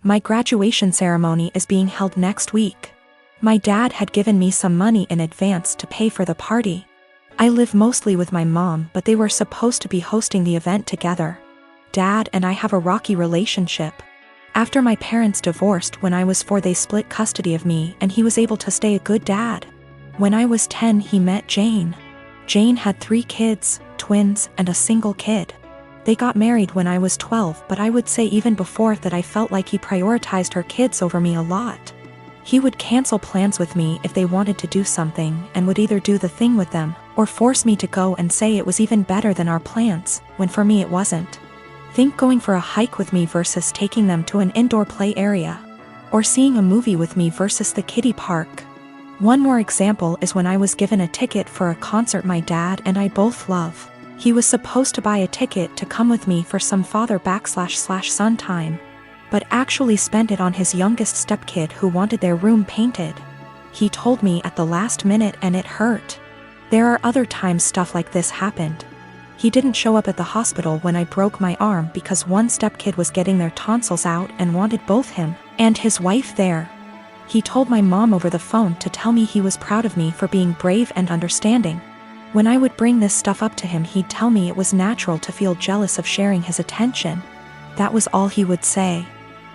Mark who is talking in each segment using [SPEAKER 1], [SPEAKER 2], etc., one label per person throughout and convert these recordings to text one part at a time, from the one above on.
[SPEAKER 1] My graduation ceremony is being held next week. My dad had given me some money in advance to pay for the party. I live mostly with my mom, but they were supposed to be hosting the event together. Dad and I have a rocky relationship. After my parents divorced when I was 4, they split custody of me and he was able to stay a good dad. When I was 10, he met Jane. Jane had 3 kids, twins, and a single kid. They got married when I was 12, but I would say even before that I felt like he prioritized her kids over me a lot. He would cancel plans with me if they wanted to do something and would either do the thing with them or force me to go and say it was even better than our plans, when for me it wasn't. Think going for a hike with me versus taking them to an indoor play area. Or seeing a movie with me versus the kiddie park. One more example is when I was given a ticket for a concert my dad and I both love. He was supposed to buy a ticket to come with me for some father/son time, but actually spent it on his youngest stepkid who wanted their room painted. He told me at the last minute and it hurt. There are other times stuff like this happened. He didn't show up at the hospital when I broke my arm because one stepkid was getting their tonsils out and wanted both him and his wife there. He told my mom over the phone to tell me he was proud of me for being brave and understanding. When I would bring this stuff up to him, he'd tell me it was natural to feel jealous of sharing his attention. That was all he would say.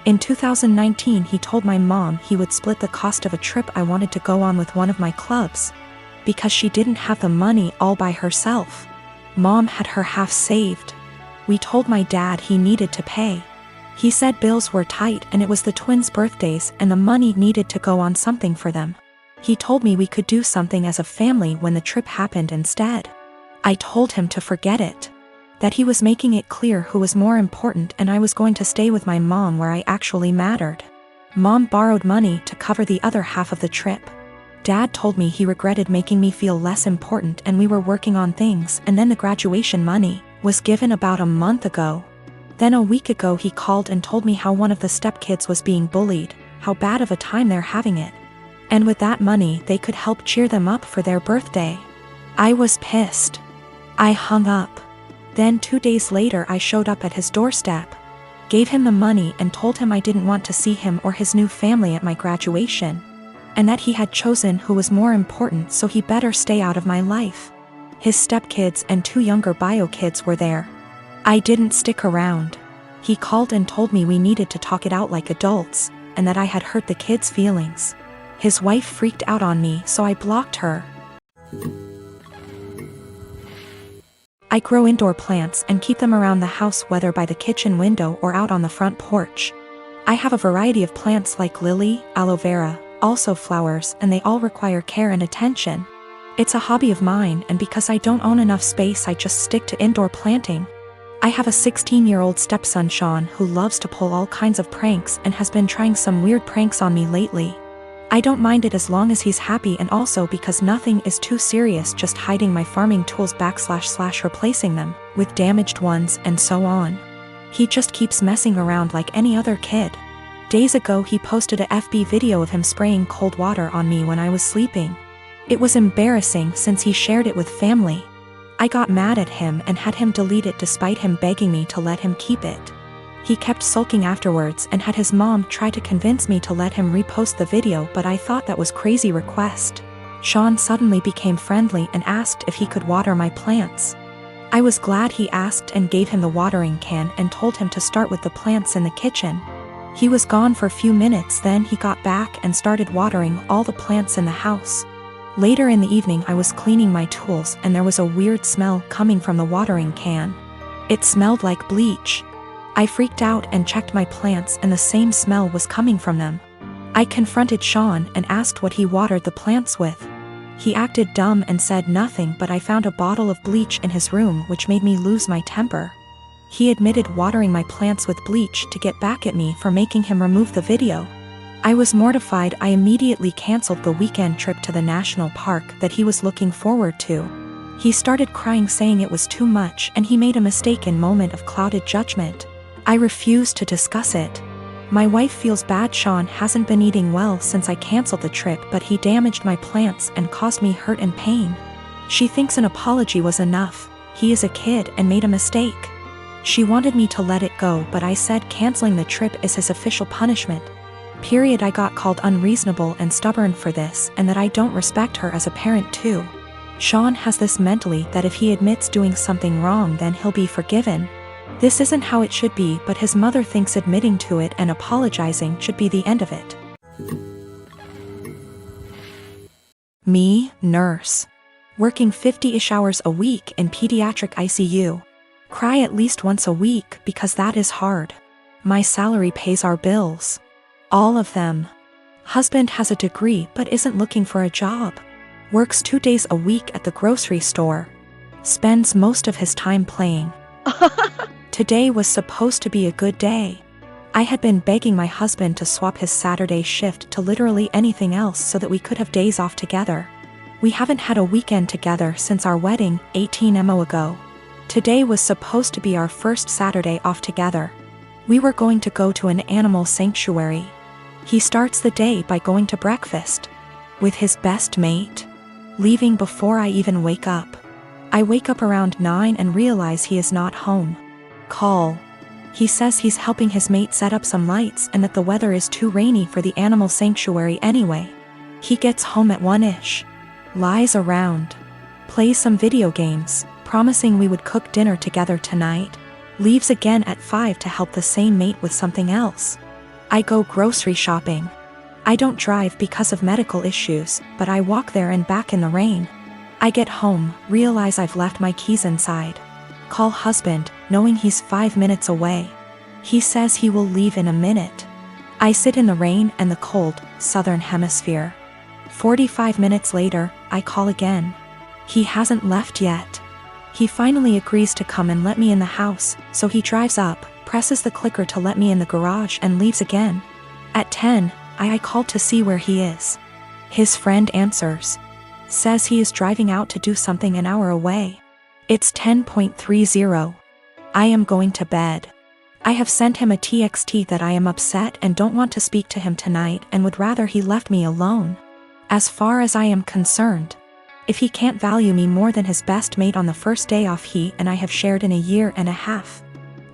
[SPEAKER 1] In 2019, he told my mom he would split the cost of a trip I wanted to go on with one of my clubs, because she didn't have the money all by herself. Mom had her half saved. We told my dad he needed to pay. He said bills were tight and it was the twins' birthdays and the money needed to go on something for them. He told me we could do something as a family when the trip happened instead. I told him to forget it. That he was making it clear who was more important and I was going to stay with my mom where I actually mattered. Mom borrowed money to cover the other half of the trip. Dad told me he regretted making me feel less important and we were working on things, and then the graduation money was given about a month ago. Then a week ago he called and told me how one of the stepkids was being bullied, how bad of a time they're having it. And with that money they could help cheer them up for their birthday. I was pissed. I hung up. Then 2 days later I showed up at his doorstep, gave him the money and told him I didn't want to see him or his new family at my graduation, and that he had chosen who was more important, so he better stay out of my life. His stepkids and 2 younger bio kids were there. I didn't stick around. He called and told me we needed to talk it out like adults, and that I had hurt the kids' feelings. His wife freaked out on me, so I blocked her. I grow indoor plants and keep them around the house, whether by the kitchen window or out on the front porch. I have a variety of plants like lily, aloe vera, also flowers, and they all require care and attention. It's a hobby of mine, and because I don't own enough space I just stick to indoor planting. I have a 16-year-old stepson Sean who loves to pull all kinds of pranks and has been trying some weird pranks on me lately. I don't mind it as long as he's happy, and also because nothing is too serious, just hiding my farming tools / replacing them with damaged ones and so on. He just keeps messing around like any other kid. Days ago he posted a FB video of him spraying cold water on me when I was sleeping. It was embarrassing since he shared it with family. I got mad at him and had him delete it despite him begging me to let him keep it. He kept sulking afterwards and had his mom try to convince me to let him repost the video, but I thought that was crazy request. Sean suddenly became friendly and asked if he could water my plants. I was glad he asked and gave him the watering can and told him to start with the plants in the kitchen. He was gone for a few minutes, then he got back and started watering all the plants in the house. Later in the evening I was cleaning my tools and there was a weird smell coming from the watering can. It smelled like bleach. I freaked out and checked my plants and the same smell was coming from them. I confronted Sean and asked what he watered the plants with. He acted dumb and said nothing, but I found a bottle of bleach in his room, which made me lose my temper. He admitted watering my plants with bleach to get back at me for making him remove the video. I was mortified. I immediately canceled the weekend trip to the national park that he was looking forward to. He started crying, saying it was too much and he made a mistake in moment of clouded judgment. I refused to discuss it. My wife feels bad. Sean hasn't been eating well since I canceled the trip, but he damaged my plants and caused me hurt and pain. She thinks an apology was enough. He is a kid and made a mistake. She wanted me to let it go, but I said canceling the trip is his official punishment. I got called unreasonable and stubborn for this, and that I don't respect her as a parent too. Sean has this mentally that if he admits doing something wrong then he'll be forgiven. This isn't how it should be, but his mother thinks admitting to it and apologizing should be the end of it. Me, nurse. Working 50-ish hours a week in pediatric ICU. Cry at least once a week because that is hard. My salary pays our bills. All of them. Husband has a degree but isn't looking for a job. Works 2 days a week at the grocery store. Spends most of his time playing. Today was supposed to be a good day. I had been begging my husband to swap his Saturday shift to literally anything else so that we could have days off together. We haven't had a weekend together since our wedding, 18 months ago. Today was supposed to be our first Saturday off together. We were going to go to an animal sanctuary. He starts the day by going to breakfast with his best mate, leaving before I even wake up. I wake up around 9 and realize he is not home. Call. He says he's helping his mate set up some lights and that the weather is too rainy for the animal sanctuary anyway. He gets home at 1-ish. Lies around. Plays some video games, promising we would cook dinner together tonight. Leaves again at 5 to help the same mate with something else. I go grocery shopping. I don't drive because of medical issues, but I walk there and back in the rain. I get home, realize I've left my keys inside. Call husband, knowing he's 5 minutes away. He says he will leave in a minute. I sit in the rain and the cold, southern hemisphere. 45 minutes later, I call again. He hasn't left yet. He finally agrees to come and let me in the house, so he drives up, presses the clicker to let me in the garage and leaves again. At 10, I called to see where he is. His friend answers. Says he is driving out to do something an hour away. It's 10:30. I am going to bed. I have sent him a TXT that I am upset and don't want to speak to him tonight and would rather he left me alone. As far as I am concerned, if he can't value me more than his best mate on the first day off he and I have shared in a year and a half,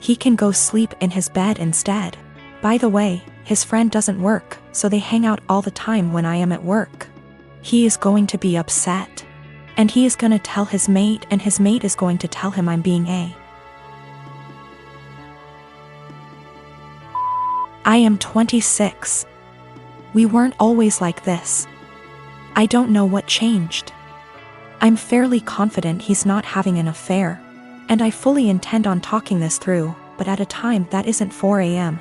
[SPEAKER 1] he can go sleep in his bed instead. By the way, his friend doesn't work, so they hang out all the time when I am at work. He is going to be upset. And he is gonna tell his mate and his mate is going to tell him I'm being a. I am 26. We weren't always like this. I don't know what changed. I'm fairly confident he's not having an affair, and I fully intend on talking this through, but at a time that isn't 4 a.m.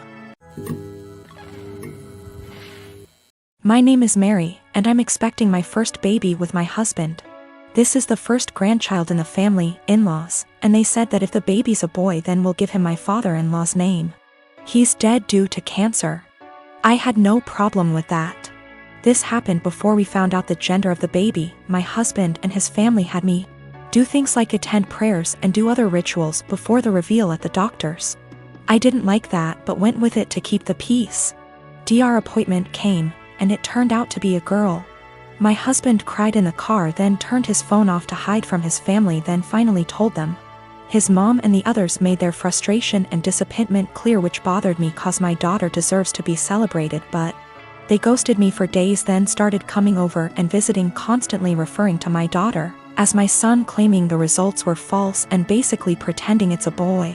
[SPEAKER 1] My name is Mary, and I'm expecting my first baby with my husband. This is the first grandchild in the family, in-laws, and they said that if the baby's a boy then we'll give him my father-in-law's name. He's dead due to cancer. I had no problem with that. This happened before we found out the gender of the baby. My husband and his family had me do things like attend prayers and do other rituals before the reveal at the doctor's. I didn't like that but went with it to keep the peace. DR appointment came, and it turned out to be a girl. My husband cried in the car, then turned his phone off to hide from his family, then finally told them. His mom and the others made their frustration and disappointment clear, which bothered me cause my daughter deserves to be celebrated, but they ghosted me for days, then started coming over and visiting, constantly referring to my daughter as my son, claiming the results were false and basically pretending it's a boy.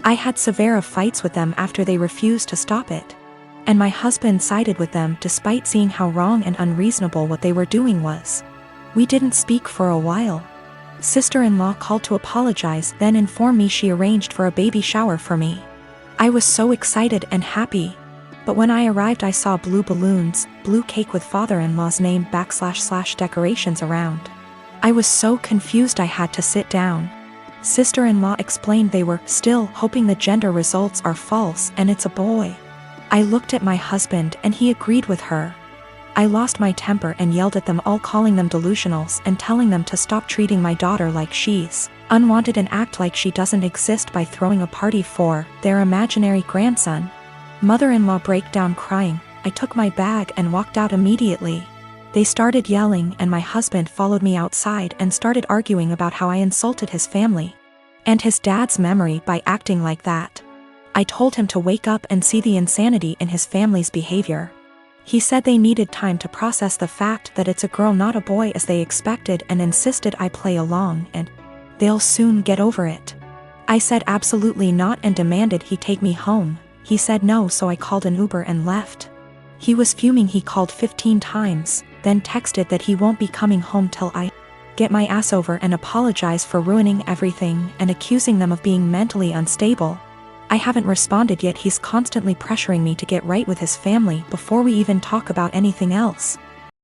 [SPEAKER 1] I had severe fights with them after they refused to stop it. And my husband sided with them despite seeing how wrong and unreasonable what they were doing was. We didn't speak for a while. Sister-in-law called to apologize, then informed me she arranged for a baby shower for me. I was so excited and happy. But when I arrived I saw blue balloons, blue cake with father-in-law's name / decorations around. I was so confused I had to sit down. Sister-in-law explained they were still hoping the gender results are false and it's a boy. I looked at my husband and he agreed with her. I lost my temper and yelled at them all, calling them delusionals and telling them to stop treating my daughter like she's unwanted and act like she doesn't exist by throwing a party for their imaginary grandson. Mother-in-law break down crying. I took my bag and walked out immediately. They started yelling and my husband followed me outside and started arguing about how I insulted his family. And his dad's memory by acting like that. I told him to wake up and see the insanity in his family's behavior. He said they needed time to process the fact that it's a girl not a boy as they expected and insisted I play along and they'll soon get over it. I said absolutely not and demanded he take me home. He said no, so I called an Uber and left. He was fuming. He called 15 times, then texted that he won't be coming home till I get my ass over and apologize for ruining everything and accusing them of being mentally unstable. I haven't responded yet. He's constantly pressuring me to get right with his family before we even talk about anything else.